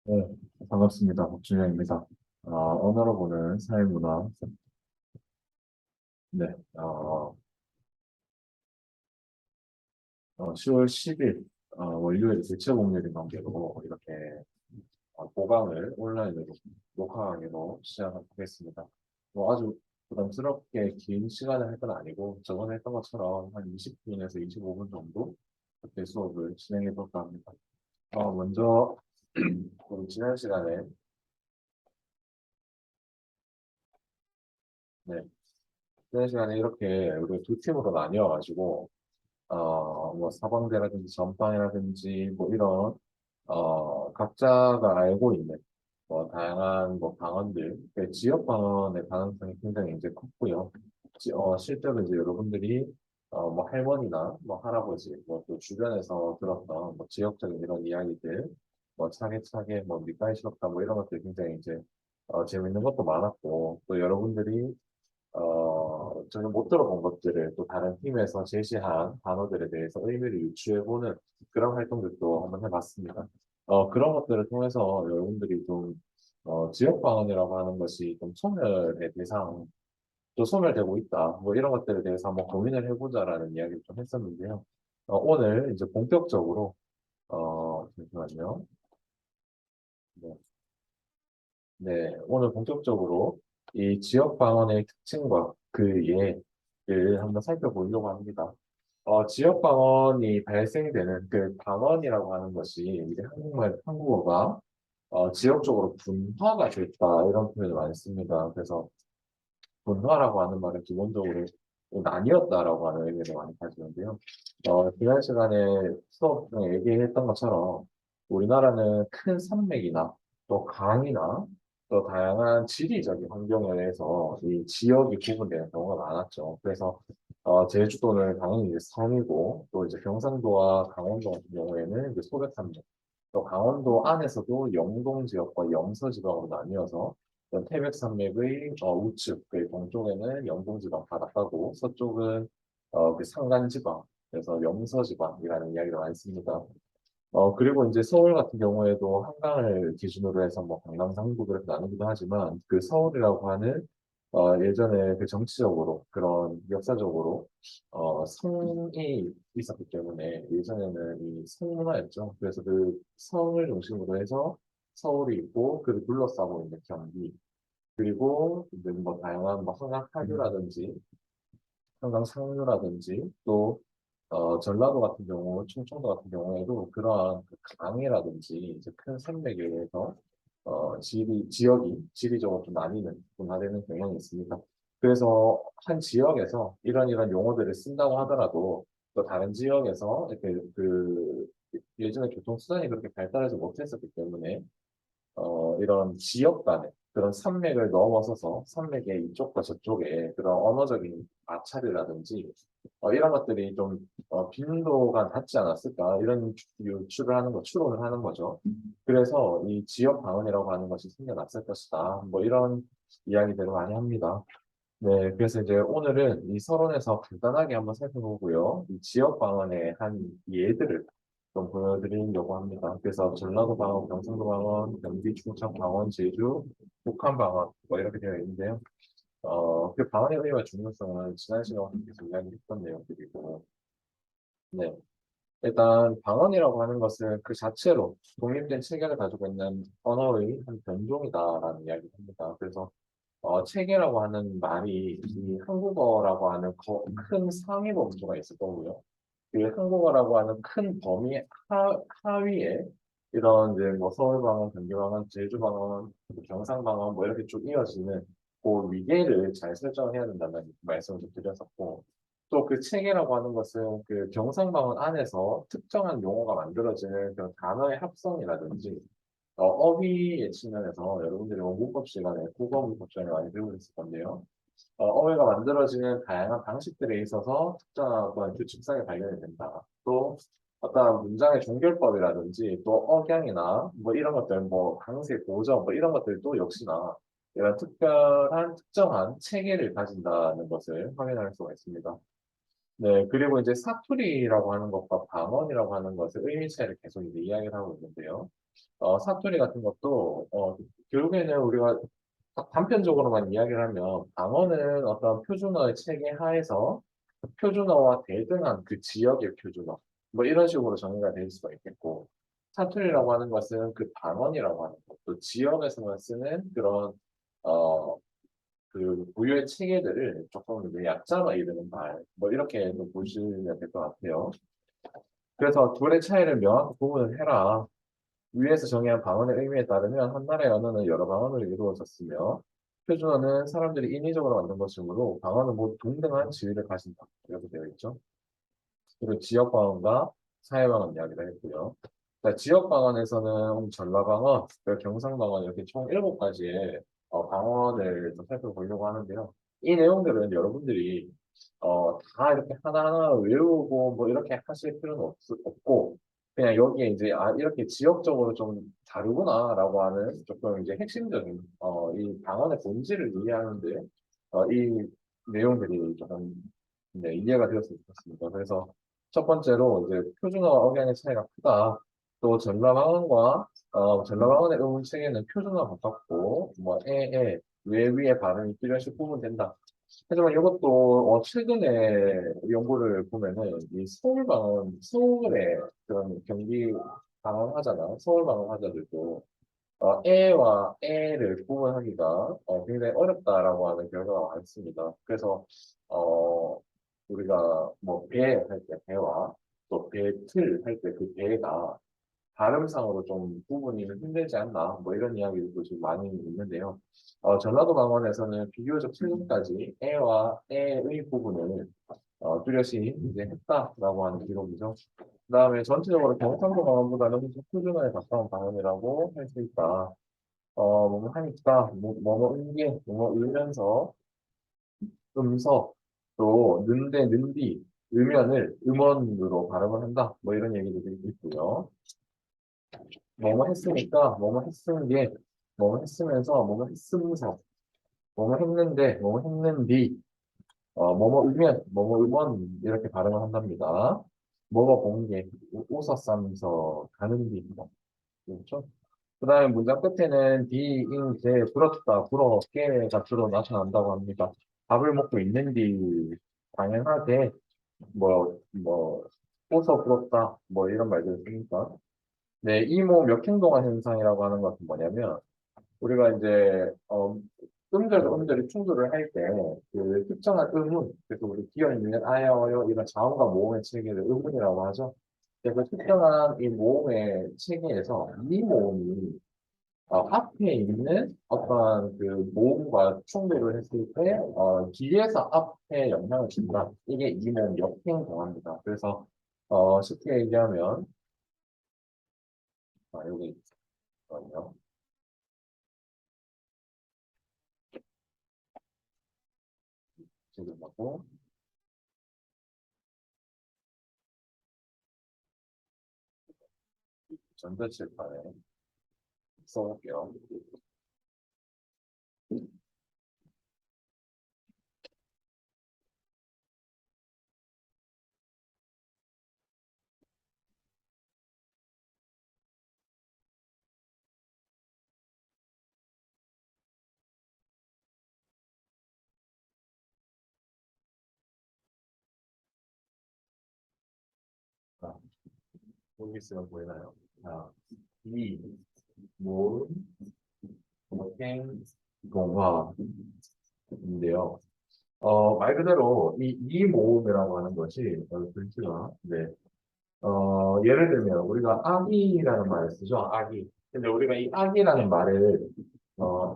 네, 반갑습니다. 박준영입니다. 언어로 보는 사회문화. 네, 10월 10일, 월요일 대체공휴일인 관계로 이렇게 보강을 온라인으로 녹화 강의로 시작하겠습니다. 뭐 아주 부담스럽게 긴 시간을 할 건 아니고 저번에 했던 것처럼 한 20분에서 25분 정도 그때 수업을 진행해 볼까 합니다. 먼저 우리 지난 시간에 네, 지난 시간에 이렇게 우리 두 팀으로 나뉘어가지고 뭐 사방대라든지 전방이라든지 뭐 이런 각자가 알고 있는 뭐 다양한 뭐 방언들, 그 지역 방언의 가능성이 굉장히 이제 컸고요. 실제로 이제 여러분들이 뭐 할머니나 뭐 할아버지, 뭐 또 주변에서 들었던 뭐 지역적인 이런 이야기들, 뭐 차게차게 뭐 밑가이 싫었다 뭐 이런 것들 굉장히 이제 재밌는 것도 많았고 또 여러분들이 저는 못 들어본 것들을 또 다른 팀에서 제시한 단어들에 대해서 의미를 유추해보는 그런 활동들도 한번 해봤습니다. 그런 것들을 통해서 여러분들이 좀, 지역 방언이라고 하는 것이 좀 소멸의 대상, 또 소멸되고 있다. 뭐 이런 것들에 대해서 한번 고민을 해보자라는 이야기를 좀 했었는데요. 오늘 이제 본격적으로, 잠시만요. 네. 네, 오늘 본격적으로 이 지역 방언의 특징과 그 예를 한번 살펴보려고 합니다. 지역 방언이 발생되는 그 방언이라고 하는 것이 이제 한국어가 지역적으로 분화가 됐다 이런 표현을 많이 씁니다. 그래서 분화라고 하는 말은 기본적으로 나뉘었다라고 하는 의미를 많이 가지는데요. 지난 시간에 수업 중에 얘기했던 것처럼 우리나라는 큰 산맥이나 또 강이나 또 다양한 지리적인 환경에 의해서 이 지역이 구분되는 경우가 많았죠. 그래서 제주도는 당연히 이제 산이고 또 이제 경상도와 강원도 같은 경우에는 이제 소백산맥 또 강원도 안에서도 영동 지역과 영서 지방으로 나뉘어서 태백산맥의 우측, 그 동쪽에는 영동지방 바닷가고 서쪽은 그 산간지방, 그래서 영서지방이라는 이야기를 많이 씁니다. 그리고 이제 서울 같은 경우에도 한강을 기준으로 해서 뭐 강남, 상부 그렇게 나누기도 하지만 그 서울이라고 하는 예전에 그 정치적으로 그런 역사적으로 성이 있었기 때문에 예전에는 이 성문화였죠. 그래서 그 성을 중심으로 해서 서울이 있고 그를 둘러싸고 있는 경기 그리고 이제 뭐 다양한 뭐 한강 하류라든지 한강 상류라든지 또 전라도 같은 경우, 충청도 같은 경우에도 그러한 그 강이라든지 이제 큰 산맥에 의해서 지역이 지리적으로 좀 나뉘는 분화되는 경향이 있습니다. 그래서 한 지역에서 이런 용어들을 쓴다고 하더라도 또 다른 지역에서 이렇게 그 예전에 교통수단이 그렇게 발달하지 못했었기 때문에 이런 지역 간의 그런 산맥을 넘어서서 산맥의 이쪽과 저쪽에 그런 언어적인 마찰이라든지 이런 것들이 좀 빈도가 닿지 않았을까 이런 유추를 하는 거, 추론을 하는 거죠. 그래서 이 지역 방언이라고 하는 것이 생겨났을 것이다. 뭐 이런 이야기들을 많이 합니다. 네, 그래서 이제 오늘은 이 서론에서 간단하게 한번 살펴보고요. 이 지역 방언의 한 예들을 좀 보여드리려고 합니다. 그래서 전라도 방언, 경상도 방언, 경기, 충청 방언, 제주, 북한 방언 뭐 이렇게 되어 있는데요. 그 방언의 의미와 중요성은 지난 시간에 계속 이야기했던 내용들이고, 네. 일단 방언이라고 하는 것은 그 자체로 독립된 체계를 가지고 있는 언어의 한 변종이다라는 이야기를 합니다. 그래서 체계라고 하는 말이 이 한국어라고 하는 큰 상위 범주가 있을 거고요. 그 한국어라고 하는 큰 범위 하위에 이런 이제 뭐 서울방언, 경기방언, 제주방언, 경상방언 뭐 이렇게 쭉 이어지는 그 위계를 잘 설정해야 된다는 말씀을 좀 드렸었고 또 그 체계라고 하는 것은 그 경상방언 안에서 특정한 용어가 만들어지는 그런 단어의 합성이라든지 어휘의 측면에서 여러분들이 문법 시간에, 국어 문법 시간에 많이 배우고 있을 건데요. 어휘가 만들어지는 다양한 방식들에 있어서 특정한 어떤 규칙성이 발견이 된다. 또 어떤 문장의 종결법이라든지 또 억양이나 뭐 이런 것들, 뭐 강세, 고정 뭐 이런 것들도 역시나 이런 특별한 특정한 체계를 가진다는 것을 확인할 수가 있습니다. 네, 그리고 이제 사투리라고 하는 것과 방언이라고 하는 것의 의미 차이를 계속 이제 이야기를 하고 있는데요. 사투리 같은 것도, 결국에는 우리가 딱 단편적으로만 이야기를 하면, 방언은 어떤 표준어의 체계 하에서 그 표준어와 대등한 그 지역의 표준어, 뭐 이런 식으로 정의가 될 수가 있겠고, 사투리라고 하는 것은 그 방언이라고 하는 것, 또 지역에서만 쓰는 그런, 어, 그 고유의 체계들을 조금 이제 약자로 이르는 말, 뭐 이렇게 좀 보시면 될 것 같아요. 그래서 둘의 차이를 명확히 구분을 해라. 위에서 정의한 방언의 의미에 따르면 한 나라의 언어는 여러 방언으로 이루어졌으며 표준어는 사람들이 인위적으로 만든 것이므로 방언은 모두 동등한 지위를 가진다. 이렇게 되어 있죠. 그리고 지역 방언과 사회 방언 이야기를 했고요. 자, 지역 방언에서는 전라 방언, 그리고 경상 방언 이렇게 총 7가지의 방언을 좀 살펴보려고 하는데요. 이 내용들은 여러분들이 다 이렇게 하나하나 외우고 뭐 이렇게 하실 필요는 없고 그냥 여기에 이제 이렇게 지역적으로 좀 다르구나라고 하는 조금 이제 핵심적인 이 방언의 본질을 이해하는데 이 내용들이 조금 네, 이해가 되었으면 좋겠습니다. 그래서 첫 번째로 이제 표준어와 억양의 차이가 크다. 또 전라방언과 전라방언의 음운 체계는 표준어와 가깝고 뭐 에에 왜 위에 발음이 뚜렷이 구분된다. 하지만 이것도 최근에 연구를 보면은 이 서울방언 서울의 그런 경기 방언하잖아. 서울방언 하자들도 에와 에를 구분하기가 굉장히 어렵다라고 하는 결과가 많습니다. 그래서 어, 우리가 뭐 배 할 때 배와 또 배틀 할 때 그 배가 발음상으로 좀 구분이 힘들지 않나 뭐 이런 이야기들도 지금 많이 있는데요. 전라도 방언에서는 비교적 최근까지 에와 에의 부분을 뚜렷이 이제 했다라고 하는 기록이죠. 그다음에 전체적으로 경상도 방언보다는 좀 표준어에 가까운 방언이라고 할 수 있다. 뭐뭐 하니까, 뭐뭐 은게, 뭐뭐 울면서, 음서, 또, 는데, 는디, 음연을 음원으로 발음을 한다. 뭐 이런 얘기들이 있고요. 뭐뭐 했으니까, 뭐뭐 했은 게, 뭐뭐 했으면서, 뭐뭐 했으면서, 뭐뭐 했는데, 뭐뭐 했는디, 뭐뭐 으면, 뭐뭐 음원, 이렇게 발음을 한답니다. 뭐뭐 본 게, 웃었으면서 가는 디, 그렇죠? 그 다음에 문장 끝에는 be, in, 게, 부럽다, 부럽게가 주로 나타난다고 합니다. 밥을 먹고 있는지 당연하게 웃어 부럽다 뭐 이런 말들 쓰니까 네, 이모 몇 행동한 현상이라고 하는 것은 뭐냐면 우리가 이제 음절과 음절이 충돌을 할 때 그 특정한 음운 그래서 우리 기어 있는 아야 어여 이런 자음과 모음의 체계를 음운이라고 하죠. 그래서 특정한 이 모음의 체계에서 이 모음이 앞에 있는 어떤 그 모음과 충돌을 했을 때, 뒤에서 앞에 영향을 준다. 이게 이모음 역행 동화입니다. 그래서, 쉽게 얘기하면, 여기 있거든요. 지금 하고, 전자칠판에 써볼게요. 자, 여기 있으면 보이나요? 자, 이, 모음, 역행, 동화인데요. 말 그대로 이 모음이라고 하는 것이, 글씨가, 네, 예를 들면 우리가 아기라는 말을 쓰죠. 아기. 근데 우리가 이 아기라는 말을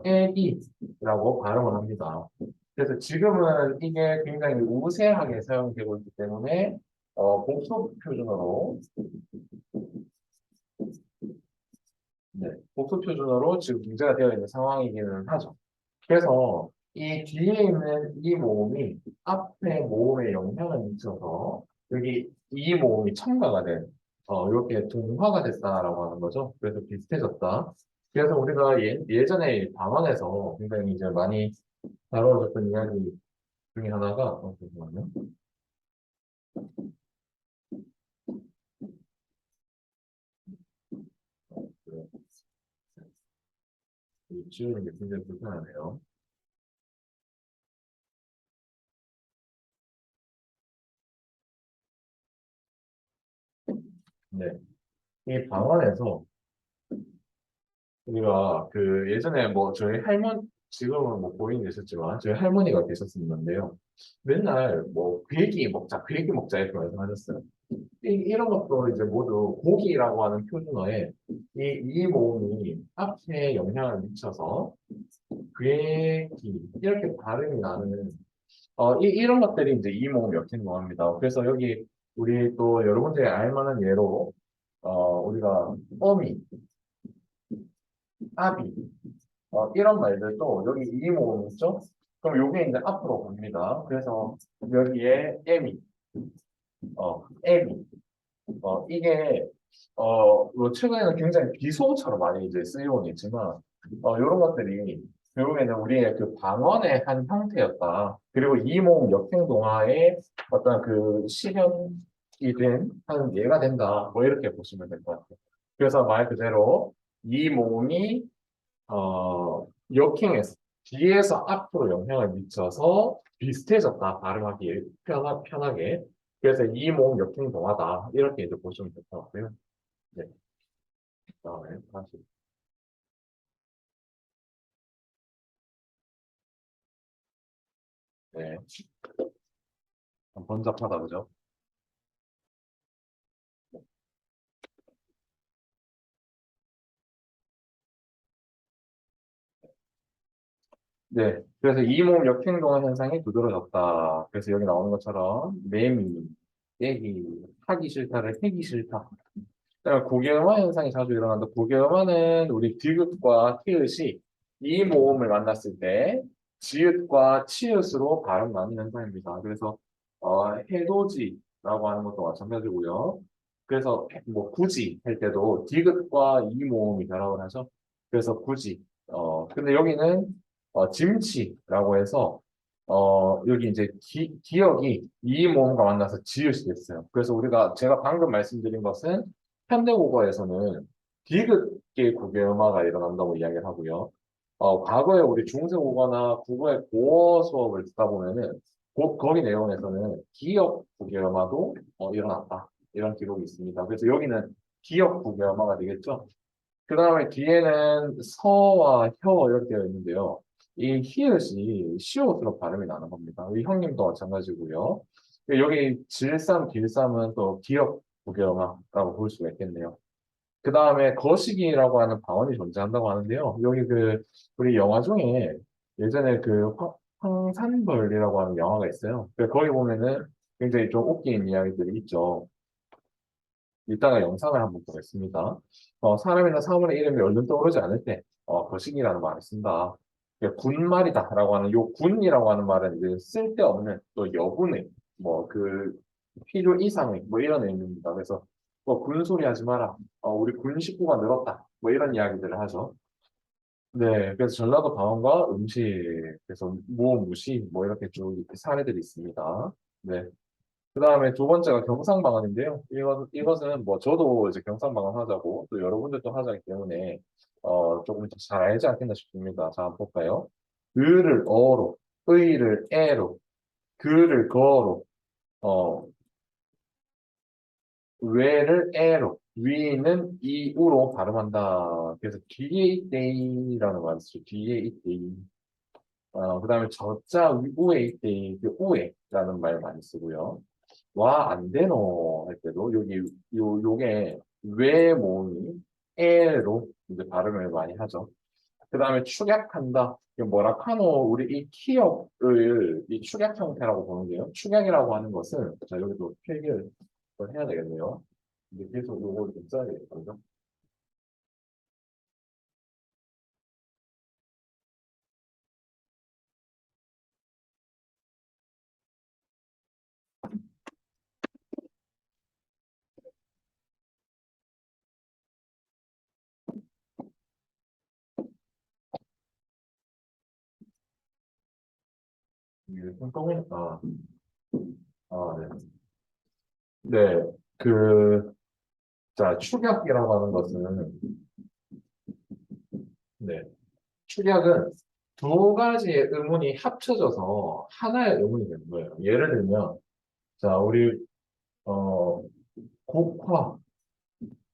애기라고 발음을 합니다. 그래서 지금은 이게 굉장히 우세하게 사용되고 있기 때문에 복수 표준어로 네, 복수 표준어로 지금 문제가 되어 있는 상황이기는 하죠. 그래서 이 뒤에 있는 이 모음이 앞에 모음에 영향을 미쳐서 여기 이 모음이 첨가가 된, 이렇게 동화가 됐다라고 하는 거죠. 그래서 비슷해졌다. 그래서 우리가 예전에 방언에서 굉장히 이제 많이 다뤄졌던 이야기 중에 하나가, 잠깐만요. 지우는 게 굉장히 불편하네요. 네. 이 방언에서 우리가 그 예전에 뭐 저희 지금은 뭐 고인이 되셨지만 저희 할머니가 계셨었는데요. 맨날 뭐 괴기 먹자 이렇게 말씀하셨어요. 이런 것도 이제 모두 고기라고 하는 표준어에 이 모음이 앞에 영향을 미쳐서 괴기 이렇게 발음이 나는 이런 것들이 이제 이 모음 역행동합니다. 그래서 여기 우리 또 여러분들이 알 만한 예로 우리가 어미, 아비 이런 말들도 여기 이 모음 있죠? 그럼 요게 이제 앞으로 갑니다. 그래서 여기에 에미, 에미, 이게 뭐 최근에는 굉장히 비속어처럼 많이 이제 쓰이고는 있지만 이런 것들이 결국에는 우리의 그 방언의 한 형태였다. 그리고 이 모음 역행동화의 어떤 그 실현이 된 한 예가 된다. 뭐 이렇게 보시면 될 것 같아요. 그래서 말 그대로 이 모음이 역행해서 뒤에서 앞으로 영향을 미쳐서 비슷해졌다. 발음하기 편하게. 그래서 이 모음 역행 동하다. 이렇게 이제 보시면 될 것 같고요. 네. 그다음에 다시. 네. 좀 번잡하다, 그죠? 네. 그래서 이 모음 역행 동화 현상이 두드러졌다. 그래서 여기 나오는 것처럼 매미, 깨기, 하기 싫다를 해기 싫다. 그다음에 고교음화 현상이 자주 일어난다. 고교음화는 우리 디귿과 티읕이 이 모음을 만났을 때 지읒과 치읓으로 발음 나는 현상입니다. 그래서 해돋이라고 하는 것도 마찬가지고요. 그래서 뭐 굳이 할 때도 디귿과 이 모음이 결합을 하죠. 그래서 굳이 근데 여기는 짐치라고 해서 여기 이제 기억이 이 모음과 만나서 지읒이 됐어요. 그래서 제가 방금 말씀드린 것은 현대국어에서는 디귿계 국어음화가 일어난다고 이야기를 하고요. 과거에 우리 중세국어나 국어의 고어 수업을 듣다 보면은 거기 내용에서는 기역 국어음화도 일어났다. 이런 기록이 있습니다. 그래서 여기는 기역 국어음화가 되겠죠. 그 다음에 뒤에는 서와 혀 이렇게 되어 있는데요. 이 히읗이 시옷으로 발음이 나는 겁니다. 우리 형님도 마찬가지고요. 여기 질삼, 길삼은 또 기역 국어음화라고 볼 수가 있겠네요. 그 다음에 거시기라고 하는 방언이 존재한다고 하는데요. 여기 우리 영화 중에 예전에 황산벌이라고 하는 영화가 있어요. 거기 보면은 굉장히 좀 웃긴 이야기들이 있죠. 이따가 영상을 한번 보겠습니다. 사람이나 사물의 이름이 얼른 떠오르지 않을 때, 거시기라는 말을 쓴다. 군말이다라고 하는, 요 군이라고 하는 말은 이제 쓸데없는 또 여분의, 필요 이상의, 뭐 이런 의미입니다. 그래서, 군소리 하지 마라. 우리 군 식구가 늘었다. 뭐 이런 이야기들을 하죠. 네, 그래서 전라도 방언과 음식, 그래서 무시, 뭐 이렇게 쭉 사례들이 있습니다. 네. 그 다음에 두 번째가 경상방언인데요. 이것은 뭐 저도 이제 경상방언 하자고 또 여러분들도 하자기 때문에 조금 더 잘 알지 않겠나 싶습니다. 자, 한번 볼까요? 을을 어로, 의를 애로, 그를 거로, 어, 외를 애로, 위는 이우로 발음한다. 그래서 뒤에 있대이라는 말을 쓰죠. 뒤에 있대이. 그 다음에 저자 우에 있대이, 그 우에라는 말 많이 쓰고요. 와, 안 되노 할 때도 요게 왜 모음이 에로 이제 발음을 많이 하죠. 그 다음에 축약한다. 이게 뭐라 카노 우리 이 키역을 이 축약 형태라고 보는데요. 축약이라고 하는 것은 자 여기도 필기를 해야 되겠네요. 이제 계속 요거를 좀 써야 되겠죠. 이게 똥똥이 네. 네, 자, 축약이라고 하는 것은, 네, 축약은 두 가지의 의문이 합쳐져서 하나의 의문이 되는 거예요. 예를 들면, 자, 우리, 어, 국화라고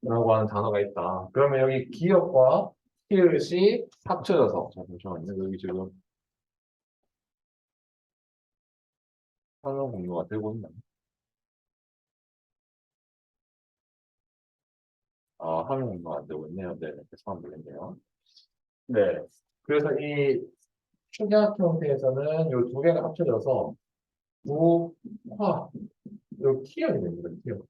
하는 단어가 있다. 그러면 여기 기역과 히읗이 합쳐져서, 자, 잠시만요. 여기 지금 화면 공유가 되고 있나요? 화면 공유가 안 되고 있네요. 네, 죄송합니다 되겠네요. 네. 그래서 이 축약 형태에서는 이 두 개가 합쳐져서 국화, 요 키역이 됩니다. 키역.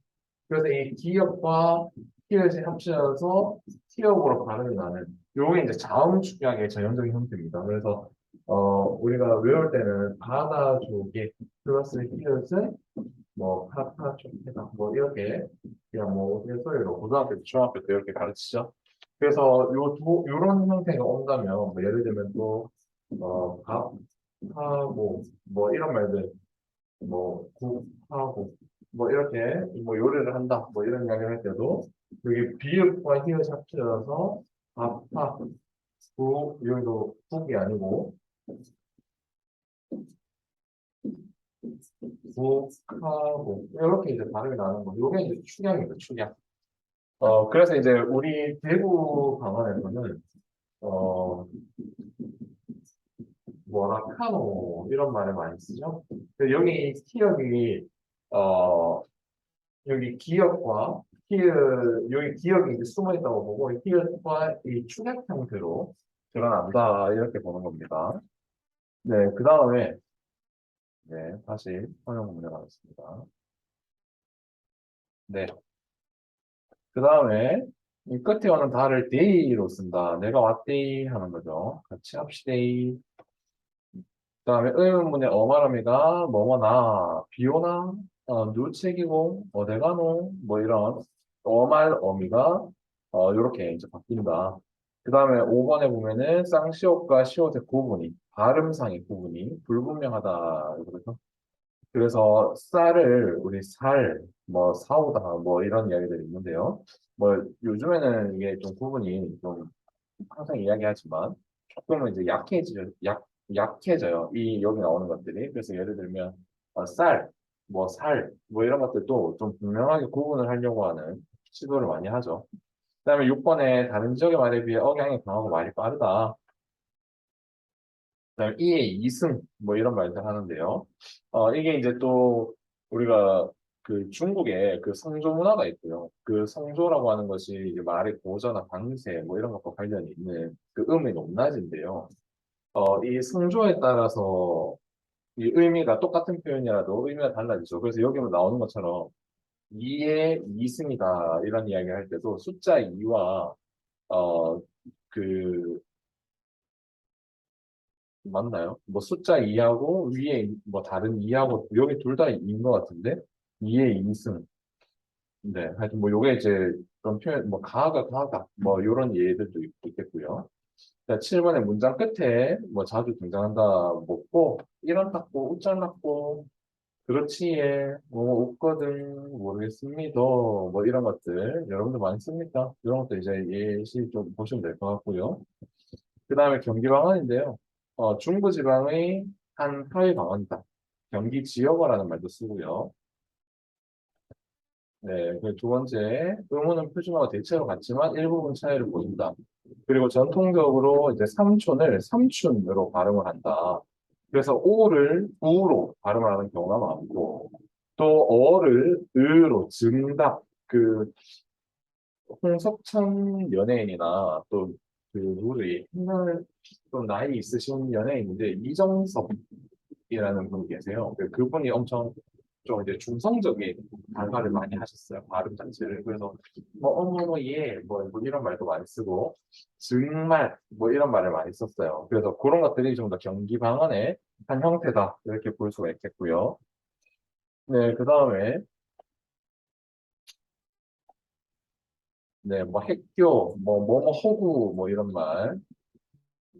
그래서 이 기역과 히읗이 합쳐져서 키역으로 발음이 나는 요게 이제 자음 축약의 전형적인 형태입니다. 그래서 우리가 외울 때는 바다 조개 플러스 히읗은 뭐 파파 초케다 뭐 이렇게 그냥 뭐 우스갯소리로 고등학교 때 중학교 때 이렇게 가르치죠. 그래서 요런 형태가 온다면 뭐 예를 들면 또 밥하고 뭐 이런 말들 뭐 국하고 뭐 이렇게 뭐 요리를 한다 뭐 이런 이야기를 할 때도 여기 비읍과 히읗이 합쳐져서 밥하 국 여기도 국이 아니고 국하고 이렇게 이제 발음이 나는 거 요게 이제 축약입니다. 축약. 그래서 이제 우리 대구 방언에서는 어 뭐라 카노 이런 말을 많이 쓰죠. 여기 기억이 어 여기 기억과 히읗 여기 기억이 이제 숨어 있다고 보고 히읗과 이 축약 형태로 드러난다 이렇게 보는 겁니다. 네, 그 다음에 네 다시 화면 공유하겠습니다. 네, 그 다음에 이 끝에 오는 다를 데이로 쓴다. 내가 왔데이 하는 거죠. 같이 합시데이. 그 다음에 의문문의 어마어미가 뭐뭐나 비오나 누책이고 어데가노 뭐 이런 어말 어미가 이렇게 이제 바뀐다. 그 다음에 5번에 보면은 쌍시옷과 시옷의 구분이 발음상의 구분이 불분명하다. 그래서 쌀을 우리 뭐 사오다 뭐 이런 이야기들이 있는데요. 뭐 요즘에는 이게 좀 구분이 좀 항상 이야기하지만 조금은 이제 약해져요. 이 여기 나오는 것들이. 그래서 예를 들면 뭐 이런 것들도 좀 분명하게 구분을 하려고 하는 시도를 많이 하죠. 그다음에 6번에 다른 지역의 말에 비해 억양이 강하고 말이 빠르다. 그다음에 이의 이승 뭐 이런 말들 하는데요. 이게 이제 또 우리가 그 중국에 그 성조 문화가 있고요. 그 성조라고 하는 것이 이제 말의 고저나 방세 뭐 이런 것과 관련이 있는 그 음의 높낮이인데요. 이 성조에 따라서 이 의미가 똑같은 표현이라도 의미가 달라지죠. 그래서 여기 나오는 것처럼 이의 이승이다 이런 이야기를 할 때도 숫자 2와 어, 그 맞나요? 뭐 숫자 2하고 위에 뭐 다른 2하고 여기 둘 다 2인 것 같은데 2의 2승. 네, 하여튼 뭐 요게 이제 그런 표현 뭐 가가 뭐 요런 예들도 있겠고요. 자, 7번의 문장 끝에 뭐 자주 등장한다. 먹고 이런 탁고 웃잘 났고 그렇지에 뭐 웃거든 모르겠습니다. 뭐 이런 것들 여러분들 많이 씁니까? 이런 것도 이제 예시 좀 보시면 될 것 같고요. 그 다음에 경기 방언인데요. 중부지방의 한 사회 방언이다. 경기 지역어라는 말도 쓰고요. 네, 그 두 번째, 의문은 표준어와 대체로 같지만 일부분 차이를 보인다. 그리고 전통적으로 이제 삼촌을 삼춘으로 발음을 한다. 그래서 오를 우로 발음을 하는 경우가 많고, 또 어를 으로 증답, 그 홍석천 연예인이나 또 그 누구지 옛날 좀 나이 있으신 연예인인데 이정섭이라는 분이 계세요. 그분이 엄청 좀 이제 중성적인 발화를 많이 하셨어요. 발음 자체를. 그래서 뭐 어머머 뭐 이런 말도 많이 쓰고 정말 뭐 이런 말을 많이 썼어요. 그래서 그런 것들이 좀 더 경기 방언의 한 형태다 이렇게 볼 수가 있겠고요. 네, 그 다음에 네, 뭐 핵교, 뭐뭐 허구 뭐 이런 말.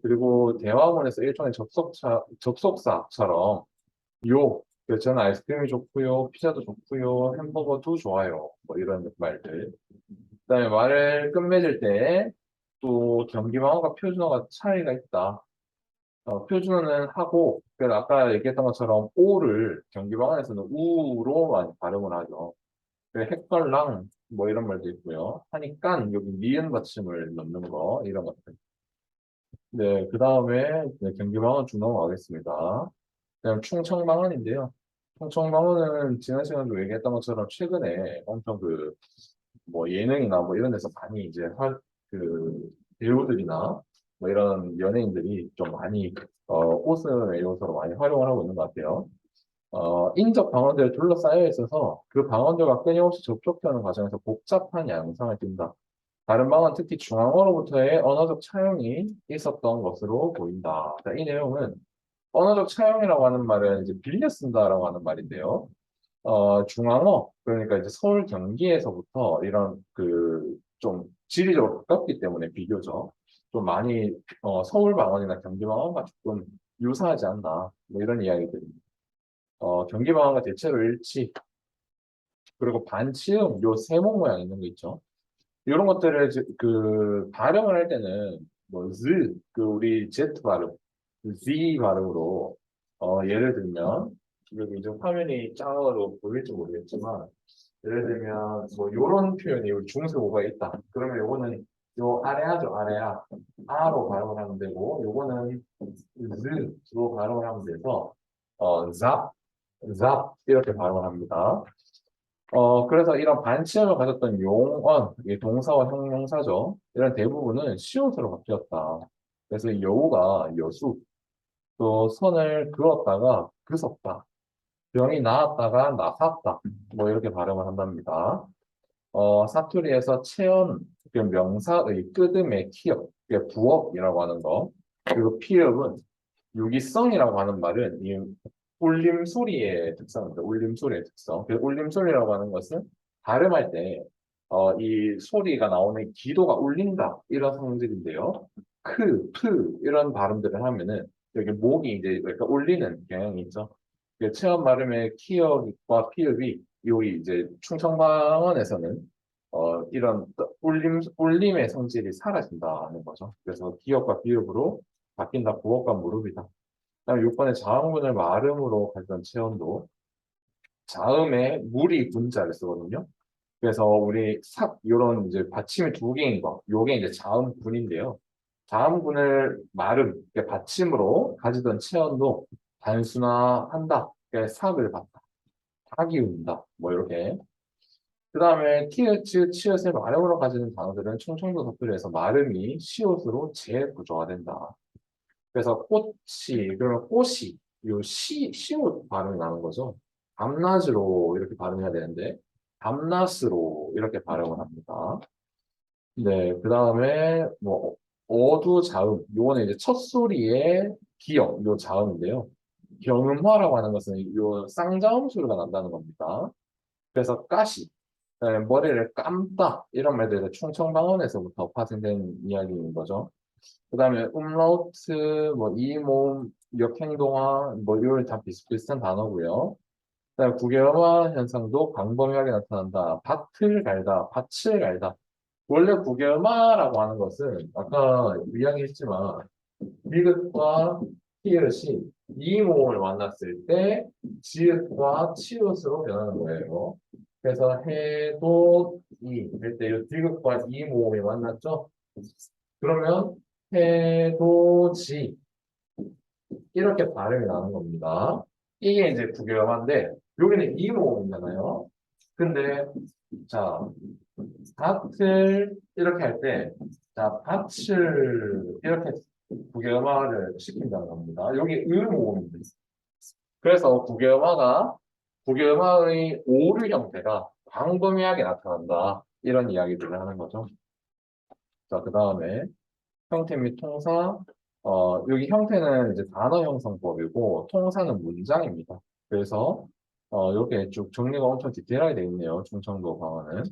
그리고 대화문에서 일종의 접속사처럼 요, 그래서 저는 아이스크림이 좋고요, 피자도 좋고요, 햄버거도 좋아요. 뭐 이런 말들. 그다음에 말을 끝맺을 때 또 경기방어가 표준어가 차이가 있다. 표준어는 하고, 그래서 아까 얘기했던 것처럼 오를 경기방어에서는 우로 많이 발음을 하죠. 그래서 헷갈랑 뭐 이런 말도 있고요. 하니깐 여기 니은 받침을 넣는 거 이런 것들. 네, 그 다음에 경기방어 쭉 넘어가겠습니다. 그냥 충청방언인데요. 충청방언은 지난 시간에도 얘기했던 것처럼 최근에 엄청 뭐 예능이나 뭐 이런 데서 많이 이제 배우들이나 뭐 이런 연예인들이 좀 많이 옷을 요소로 많이 활용을 하고 있는 것 같아요. 인접 방언들에 둘러싸여 있어서 그 방언들과 끊임없이 접촉하는 과정에서 복잡한 양상을 띈다. 다른 방언, 특히 중앙어로부터의 언어적 차용이 있었던 것으로 보인다. 자, 이 내용은 언어적 차용이라고 하는 말은 이제 빌려 쓴다라고 하는 말인데요. 중앙어, 그러니까 이제 서울 경기에서부터 이런 좀 지리적으로 가깝기 때문에 비교적 좀 많이 서울 방언이나 경기 방언과 조금 유사하지 않나 뭐 이런 이야기들입니다. 경기 방언과 대체로 일치, 그리고 반치음, 요 세모 모양 있는 거 있죠. 이런 것들을 발음을 할 때는 뭐 우리 Z 발음, Z 발음으로 예를 들면 여기 좀 화면이 작아도 보일지 모르겠지만 예를 들면 뭐 요런 표현이 우리 중세어가 있다. 그러면 요거는 요 아래아죠 아래아 아로 발음을 하면 되고 요거는 z로 발음을 하면 돼서 zap잡 이렇게 발음을 합니다. 그래서 이런 반치음을 가졌던 용언, 이 동사와 형용사죠. 이런 대부분은 시옷으로 바뀌었다. 그래서 이 여우가 여수, 또 선을 그었다가 그섰다. 병이 나았다가 나섰다. 뭐 이렇게 발음을 한답니다. 사투리에서 체언, 그 명사의 끄듬의 키역, 그게 부업이라고 하는 거. 그리고 피읍은 유기성이라고 하는 말은 이 울림소리의 특성입니다. 울림소리의 특성. 그 울림소리라고 하는 것은 발음할 때, 이 소리가 나오는 기도가 울린다. 이런 성질인데요. 이런 발음들을 하면은 여기 목이 이제 약간 울리는 경향이 있죠. 그 체험 발음의 키역과 피읍이 여기 이제 충청방언에서는 이런 울림의 성질이 사라진다는 거죠. 그래서 기역과 비읍으로 바뀐다. 부업과 무릎이다. 그다음에 6번에 자음군을 말음으로 가졌던 체험도 자음에 물이 분자를 쓰거든요. 그래서 우리 요런 이제 받침이 두 개인 거, 요게 이제 자음군인데요. 자음군을 말음, 받침으로 가지던 체험도 단순화한다. 그러니까 삭을 받다. 삭이 운다. 뭐 이렇게. 그 다음에 티읕, 치읓, 치읓을 말음으로 가지는 단어들은 충청도 사투리에서 말음이 시옷으로 재구조가 된다. 그래서 그러면 꽃이, 시옷 발음이 나는 거죠. 밤낮으로 이렇게 발음해야 되는데, 밤낮으로 이렇게 발음을 합니다. 네, 그 다음에, 뭐, 어두 자음. 요거는 이제 첫 소리의 기역, 요 자음인데요. 경음화라고 하는 것은 요 쌍자음 소리가 난다는 겁니다. 그래서 가시, 그다음에 머리를 감다, 이런 말들은 충청방언에서부터 파생된 이야기인 거죠. 그 다음에 umlaut, 뭐, 이몸, 역행동화, 뭐, 이런 다 비슷비슷한 단어고요. 그 다음에 국외음화 현상도 광범위하게 나타난다. 밭을 갈다, 밭을 갈다. 원래 국외음화라고 하는 것은 아까 이야기했지만 디귿과 히읗이 이모음을 만났을 때 지읒과 치읓으로 변하는 거예요. 그래서 해도 이할때 이 디귿과 이모음이 만났죠? 그러면 해도지 이렇게 발음이 나는 겁니다. 이게 이제 국외음화인데 여기는 이모음이잖아요. 근데 자 밭을 이렇게 할 때 자 밭을 이렇게 국외음화를 시킨다는 겁니다. 여기 의모음입니다. 그래서 국외음화의 오류 형태가 광범위하게 나타난다. 이런 이야기들을 하는 거죠. 자, 그 다음에 형태 및 통사. 여기 형태는 이제 단어 형성법이고, 통사는 문장입니다. 그래서, 이렇게 쭉 정리가 엄청 디테일하게 되어 있네요. 충청도 방언은.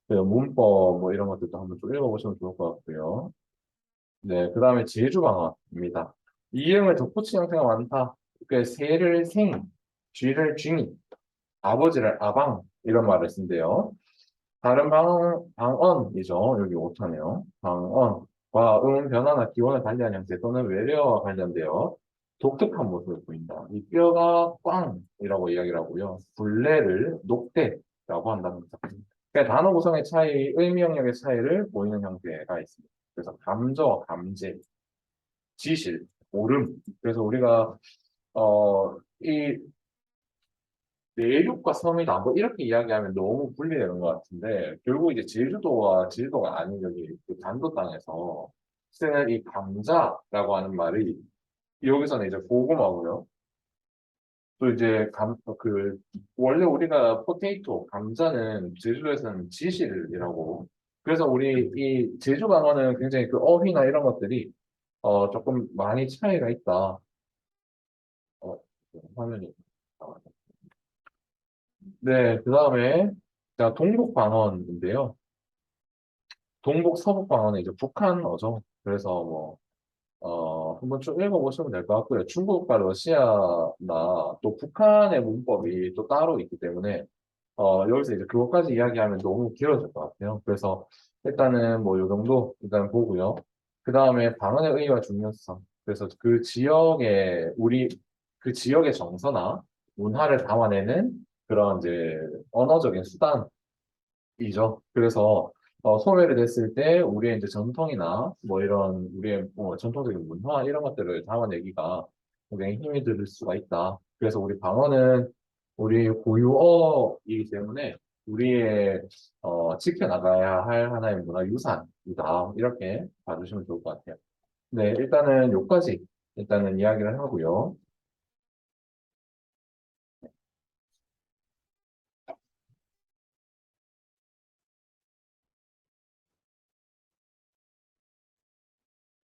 그리고 문법, 뭐 이런 것들도 한번 좀 읽어보시면 좋을 것 같고요. 네, 그 다음에 제주 방언입니다. 이응을 덧붙인 형태가 많다. 그 새를 생, 쥐를 쥐니, 아버지를 아방, 이런 말을 쓴대요. 다른 방언이죠. 여기 오타네요. 방언과 음운 변화나 기원을 달리한 형태 또는 외래어와 관련되어 독특한 모습을 보인다. 이 뼈가 꽝이라고 이야기를 하고요. 굴레를 녹대라고 한답니다. 그러니까 단어 구성의 차이, 의미 영역의 차이를 보이는 형태가 있습니다. 그래서 감저, 감제, 지실, 오름. 그래서 우리가 이 내륙과 섬이다 뭐 이렇게 이야기하면 너무 분리되는 것 같은데 결국 이제 제주도와 제주도가 아닌 여기 그 단도 땅에서 쓰는 이 감자라고 하는 말이 여기서는 이제 고구마고요. 또 이제 원래 우리가 포테이토 감자는 제주도에서는 지실이라고. 그래서 우리 이 제주 방언은 굉장히 그 어휘나 이런 것들이 조금 많이 차이가 있다. 화면이 나와요. 네, 그 다음에 자 동북 방언인데요. 동북 서북 방언은 이제 북한어죠. 그래서 한번 쭉 읽어보시면 될 것 같고요. 중국과 러시아나 또 북한의 문법이 또 따로 있기 때문에, 여기서 이제 그것까지 이야기하면 너무 길어질 것 같아요. 그래서 일단은 뭐 요 정도 일단 보고요. 그 다음에 방언의 의의와 중요성. 그래서 그 지역의 정서나 문화를 담아내는 그런 이제 언어적인 수단, 이죠. 그래서 소외를 됐을 때 우리의 이제 전통이나 뭐 이런 우리의 뭐 전통적인 문화 이런 것들을 담아내기가 굉장히 힘이 들 수가 있다. 그래서 우리 방언은 우리 고유어이기 때문에 우리의 지켜나가야 할 하나의 문화유산이다. 이렇게 봐주시면 좋을 것 같아요. 네, 일단은 여기까지 일단은 이야기를 하고요.